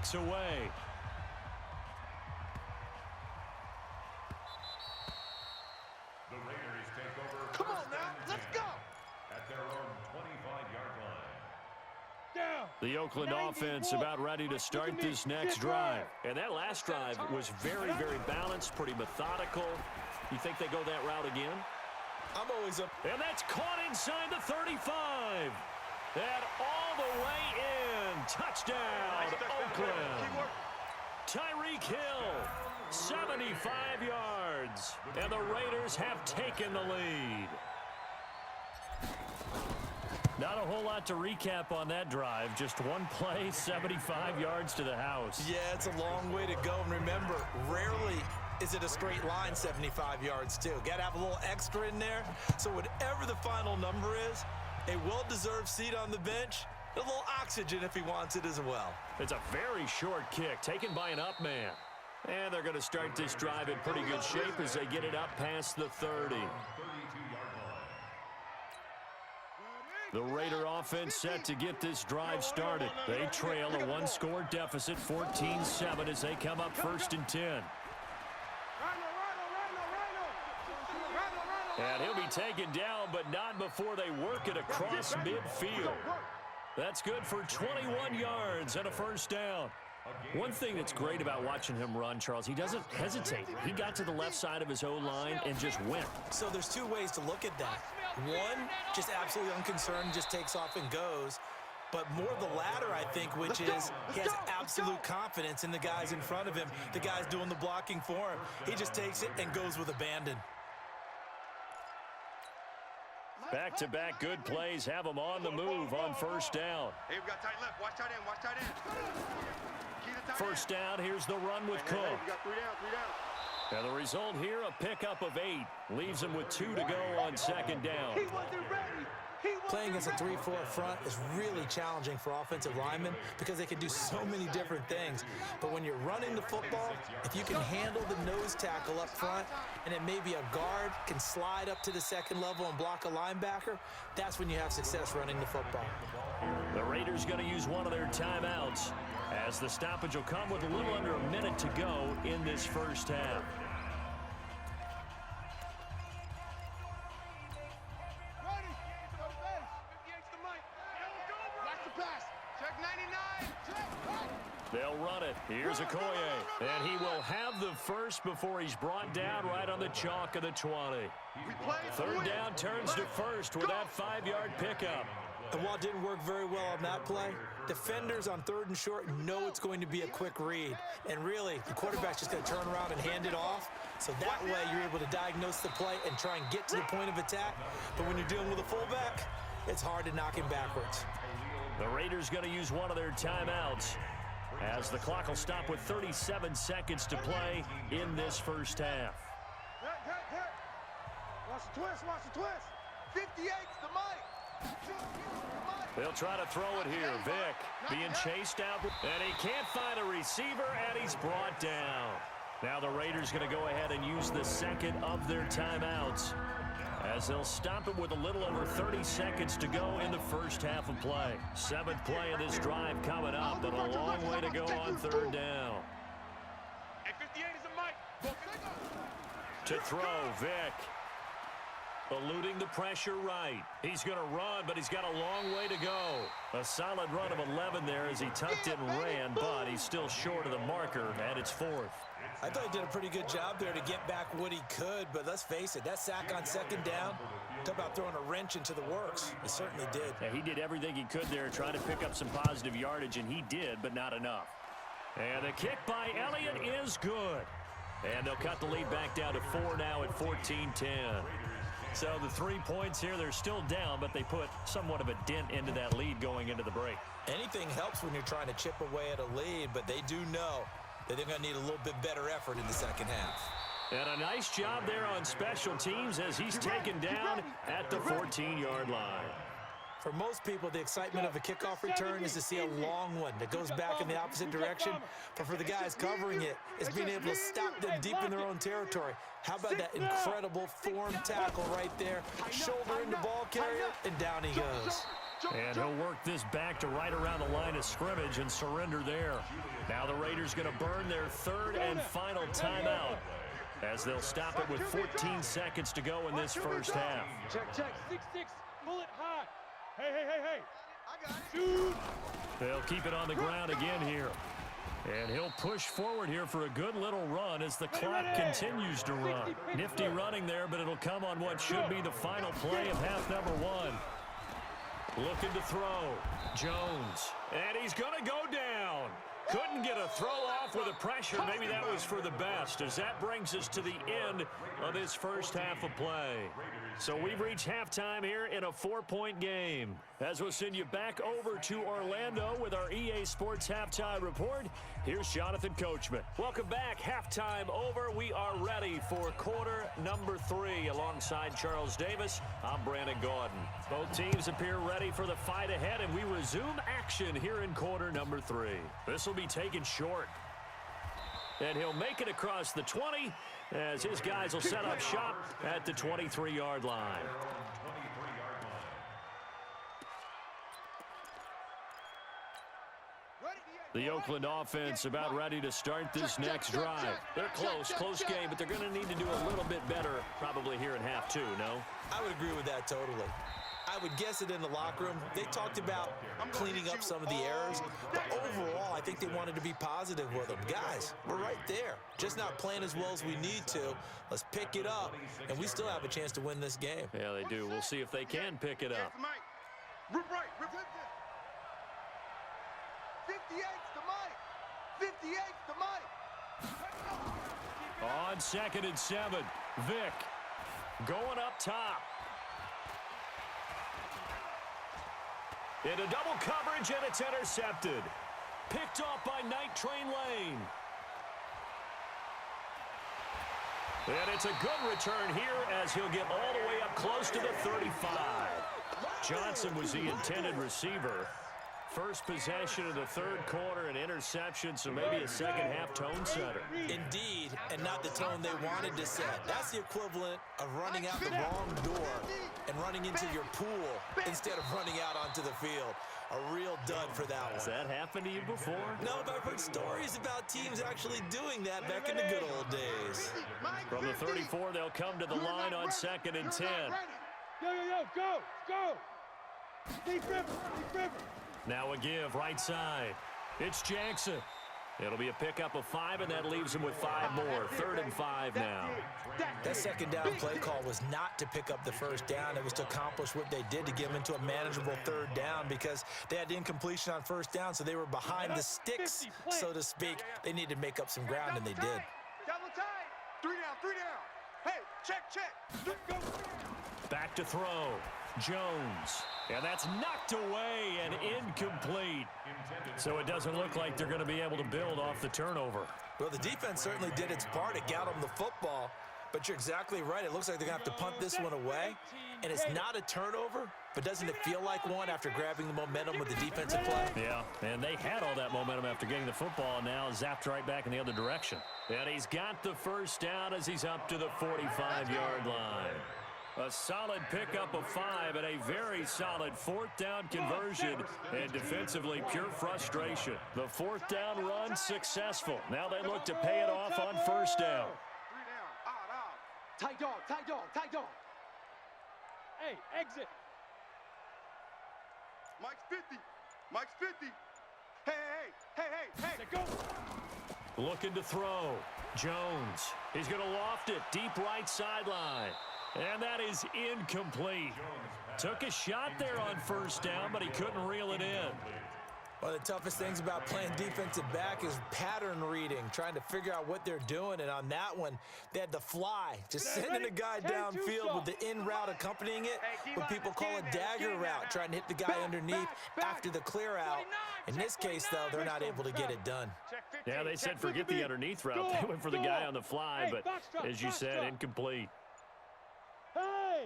breaks away. The Raiders take over. Come on now, let's go. At their own 25-yard line. The Oakland offense about ready to start this next drive. And that last drive was very, very balanced, pretty methodical. You think they go that route again? I'm always up. And that's caught inside the 35. And all the way in. Touchdown, Oakland. Tyreek Hill, 75 yards. And the Raiders have taken the lead. Not a whole lot to recap on that drive. Just one play, 75 yards to the house. Yeah, it's a long way to go. And remember, rarely is it a straight line 75 yards, too. Got to have a little extra in there. So whatever the final number is, a well-deserved seat on the bench, a little oxygen if he wants it as well. It's a very short kick taken by an up man. And they're going to start this drive in pretty good shape as they get it up past the 30. The Raider offense set to get this drive started. They trail a one-score deficit, 14-7, as they come up 1st and 10. And he'll be taken down, but not before they work it across midfield. That's good for 21 yards and a 1st down. One thing that's great about watching him run, Charles, he doesn't hesitate. He got to the left side of his O-line and just went. So there's two ways to look at that. One, just absolutely unconcerned, just takes off and goes. But more the latter, I think, which is he has absolute confidence in the guys in front of him, the guys doing the blocking for him. He just takes it and goes with abandon. Back-to-back good plays have them on the move on 1st down. Hey, we got tight left. Watch tight end. Watch tight end. 1st down, here's the run with Cook. We got 3 down, 3 down. And the result here, a pickup of 8. Leaves them with 2 to go on 2nd down. He wasn't ready. Playing against a 3-4 front is really challenging for offensive linemen because they can do so many different things. But when you're running the football, if you can handle the nose tackle up front and it may be a guard can slide up to the 2nd level and block a linebacker, that's when you have success running the football. The Raiders going to use one of their timeouts as the stoppage will come with a little under a minute to go in this 1st half. They'll run it. Here's Okoye. And he will have the first before he's brought down right on the chalk of the 20. 3rd down turns to 1st with that 5-yard pickup. And while it didn't work very well on that play, defenders on 3rd and short know it's going to be a quick read. And really, the quarterback's just going to turn around and hand it off. So that way, you're able to diagnose the play and try and get to the point of attack. But when you're dealing with a fullback, it's hard to knock him backwards. The Raiders going to use one of their timeouts as the clock will stop with 37 seconds to play in this 1st half. Watch the twist, watch the twist. 58's the mic. They'll try to throw it here. Vick being chased out, and he can't find a receiver, and he's brought down. Now the Raiders going to go ahead and use the 2nd of their timeouts as they'll stop it with a little over 30 seconds to go in the 1st half of play. 7th play of this drive coming up, but a long way to go on 3rd down. Hey, 58 is a mic. To throw, Vick. Eluding the pressure right. He's going to run, but he's got a long way to go. A solid run of 11 there as he tucked it and ran, but he's still short of the marker, and it's 4th. I thought he did a pretty good job there to get back what he could, but let's face it, that sack on 2nd down, talk about throwing a wrench into the works. He certainly did. Yeah, he did everything he could there trying to pick up some positive yardage, and he did, but not enough. And the kick by Elliott is good. And they'll cut the lead back down to 4 now at 14-10. So the 3 points here, they're still down, but they put somewhat of a dent into that lead going into the break. Anything helps when you're trying to chip away at a lead, but they do know that they're going to need a little bit better effort in the 2nd half. And a nice job there on special teams as he's taken down at the 14-yard line. For most people, the excitement of a kickoff return is to see a long one that goes back in the opposite direction. But for the guys covering it, it's being able to stop them deep in their own territory. How about that incredible form tackle right there? Shoulder in the ball carrier, and down he goes. And he'll work this back to right around the line of scrimmage and surrender there. Now the Raiders going to burn their third and final timeout as they'll stop it with 14 seconds to go in this first half. Check. 6-6. Pull it high. Hey. I got it. Shoot. They'll keep it on the ground again here. And he'll push forward here for a good little run as the clock continues to run. Nifty running there, but it'll come on what should be the final play of half number one. Looking to throw. Jones. And he's going to go down. Couldn't get a throw off with the pressure. Maybe that was for the best, as that brings us to the end of this first half of play. So we've reached halftime here in a 4-point game. As we'll send you back over to Orlando with our EA Sports Halftime Report, here's Jonathan Coachman. Welcome back. Halftime over. We are ready for quarter number 3. Alongside Charles Davis, I'm Brandon Gaudin. Both teams appear ready for the fight ahead, and we resume action here in quarter number 3. This will be taken short. And he'll make it across the 20 as his guys will set up shop at the 23-yard line. The Oakland offense about ready to start this next drive. They're close game, but they're going to need to do a little bit better probably here in half 2, no? I would agree with that totally. I would guess it in the locker room. They talked about cleaning up some of the errors, but overall, I think they wanted to be positive with them. Guys, we're right there. Just not playing as well as we need to. Let's pick it up, and we still have a chance to win this game. Yeah, they do. We'll see if they can pick it up. Rip right. Rip left. 58's the mic. 58's the mic. On 2nd and 7, Vick going up top. Into double coverage, and it's intercepted. Picked off by Night Train Lane. And it's a good return here as he'll get all the way up close to the 35. Johnson was the intended receiver. First possession of the third quarter, an interception, so maybe a second-half tone setter. Indeed, and not the tone they wanted to set. That's the equivalent of running out the wrong door and running into your pool instead of running out onto the field. A real dud for that one. Has that happened to you before? No, but I've heard stories about teams actually doing that back in the good old days. From the 34, they'll come to the line on 2nd and 10. Go. Deep river. Now a give, right side. It's Jackson. It'll be a pickup of 5, and that leaves him with 5 more. 3rd and 5 now. That second down play call was not to pick up the first down. It was to accomplish what they did to get them into a manageable 3rd down because they had incompletion on first down, so they were behind the sticks, so to speak. They needed to make up some ground, and they did. Double tight. 3 down. Hey, check. Back to throw. Jones. And that's knocked away and incomplete. So it doesn't look like they're going to be able to build off the turnover. Well, the defense certainly did its part. It got them the football. But you're exactly right. It looks like they're going to have to punt this one away. And it's not a turnover, but doesn't it feel like one after grabbing the momentum with the defensive play? Yeah, and they had all that momentum after getting the football, and now zapped right back in the other direction. And he's got the first down as he's up to the 45-yard line. A solid pickup of 5 and a very solid 4th down conversion, and defensively pure frustration. The 4th down run successful. Now they look to pay it off on 1st down. 3 down. Out. Tight dog. Hey, exit. Mike's 50. Hey. Go. Looking to throw. Jones. He's going to loft it deep right sideline. And that is incomplete. Took a shot there on 1st down, but he couldn't reel it in. One of the toughest things about playing defensive back is pattern reading, trying to figure out what they're doing. And on that one, they had to fly, just sending a guy downfield with the in route accompanying it, what people call a dagger route, trying to hit the guy underneath after the clear out. In this case, though, they're not able to get it done. Yeah, they said forget the underneath route. They went for the guy on the fly, but as you said, incomplete. Hey,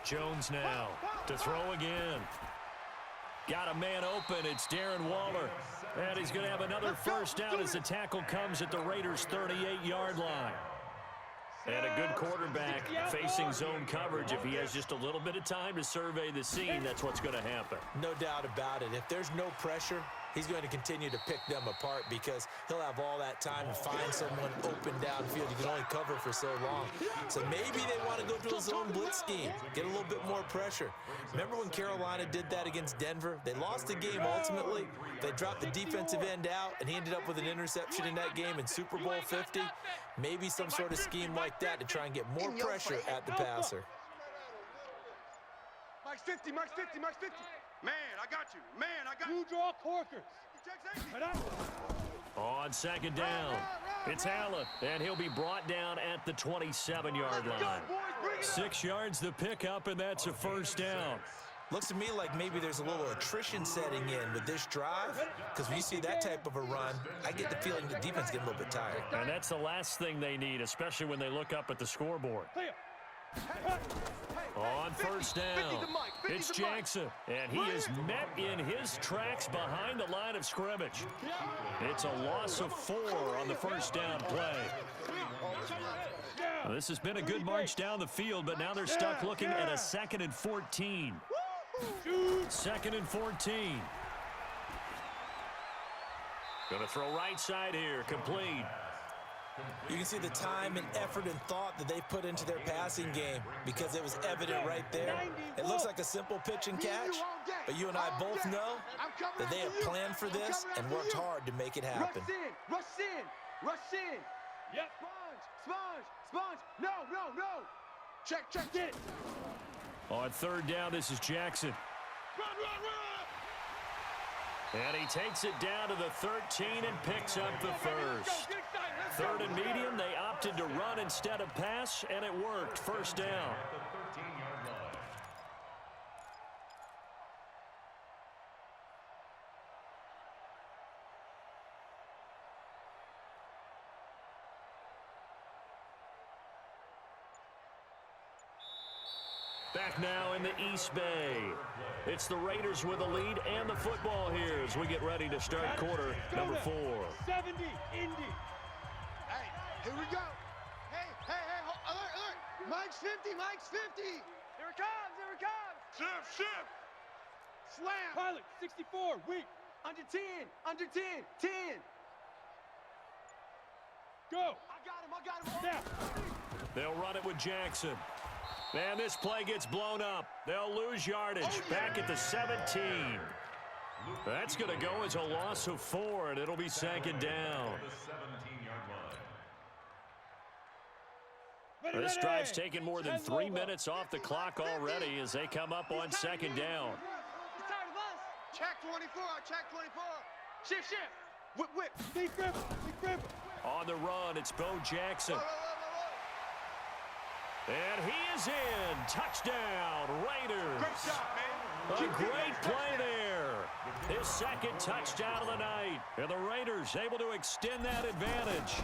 Jones now to throw again. Got a man open. It's Darren Waller. And he's going to have another 1st down as the tackle comes at the Raiders' 38-yard line. And a good quarterback facing zone coverage. If he has just a little bit of time to survey the scene, that's what's going to happen. No doubt about it. If there's no pressure, he's going to continue to pick them apart because he'll have all that time to find someone open downfield. You can only cover for so long. So maybe they want to go to a zone blitz scheme, get a little bit more pressure. Remember when Carolina did that against Denver? They lost the game ultimately. They dropped the defensive end out, and he ended up with an interception in that game in Super Bowl 50. Maybe some sort of scheme like that to try and get more pressure at the passer. Mike's 50, Mike's 50, Mike's 50. Man, I got you. Man, I got you. You draw corkers. On second down, it's Allen, and he'll be brought down at the 27-yard line. 6 yards the pickup, and that's a first down. Looks to me like maybe there's a little attrition setting in with this drive, because when you see that type of a run, I get the feeling the defense is getting a little bit tired. And that's the last thing they need, especially when they look up at the scoreboard. On first down, it's Jackson, and he is met in his tracks behind the line of scrimmage. It's a loss of 4 on the first down play. Well, this has been a good march down the field, but now they're stuck looking at a 2nd and 14. 2nd and 14. Going to throw right side here, complete. You can see the time and effort and thought that they put into their passing game because it was evident right there. It looks like a simple pitch and catch, but you and I both know that they have planned for this and worked hard to make it happen. Rush in, rush in. Yep. Sponge. No. Check it. On third down, this is Jackson. And he takes it down to the 13 and picks up the first. 3rd and medium, they opted to run instead of pass, and it worked. First down. Back now in the East Bay. It's the Raiders with a lead and the football here as we get ready to start quarter number 4. 70, Indy. Hey, here we go. Hey, alert. Mike's 50. Here it comes. Shift. Slam. Pilot, 64, weak. Under 10. 10. Go. I got him. Snap. They'll run it with Jackson. And this play gets blown up. They'll lose yardage back at the 17. That's going to go as a loss of 4, and it'll be 2nd down. This drive's taken more than 3 minutes off the clock already as they come up on 2nd down. Check 24. Shift. Whip. Big grip. On the run, it's Bo Jackson. And he is in. Touchdown, Raiders. Great job, man. A great play there. His 2nd touchdown of the night. And the Raiders able to extend that advantage.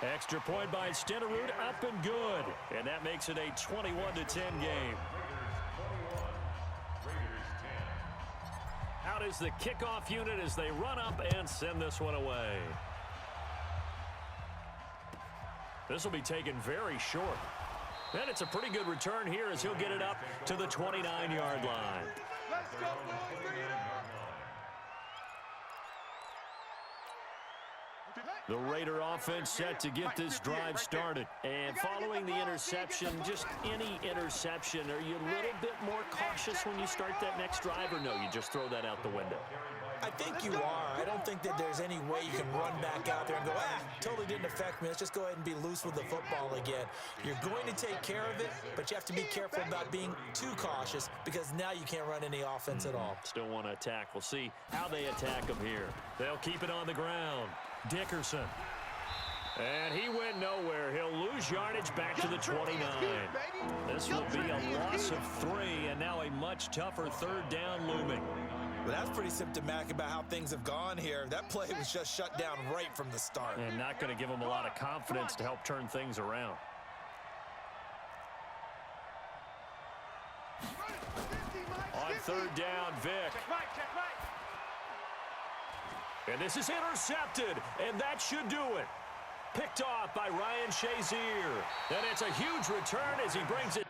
Extra point by Stenerud, up and good. And that makes it a 21-10 game. Out is the kickoff unit as they run up and send this one away. This will be taken very short. And it's a pretty good return here as he'll get it up to the 29-yard line. Let's go, boys. Bring it up. The Raider offense set to get this drive started. And following the interception, just any interception, are you a little bit more cautious when you start that next drive, or no, you just throw that out the window? I think you are. I don't think that there's any way you can run back out there and go, totally didn't affect me. Let's just go ahead and be loose with the football again. You're going to take care of it, but you have to be careful about being too cautious because now you can't run any offense at all. Still want to attack. We'll see how they attack him here. They'll keep it on the ground. Dickerson. And he went nowhere. He'll lose yardage back to the 29. This will be a loss of 3, and now a much tougher 3rd down looming. But that's pretty symptomatic about how things have gone here. That play was just shut down right from the start. And not going to give him a lot of confidence to help turn things around. On 3rd down, Vic. And this is intercepted, and that should do it. Picked off by Ryan Shazier. And it's a huge return as he brings it.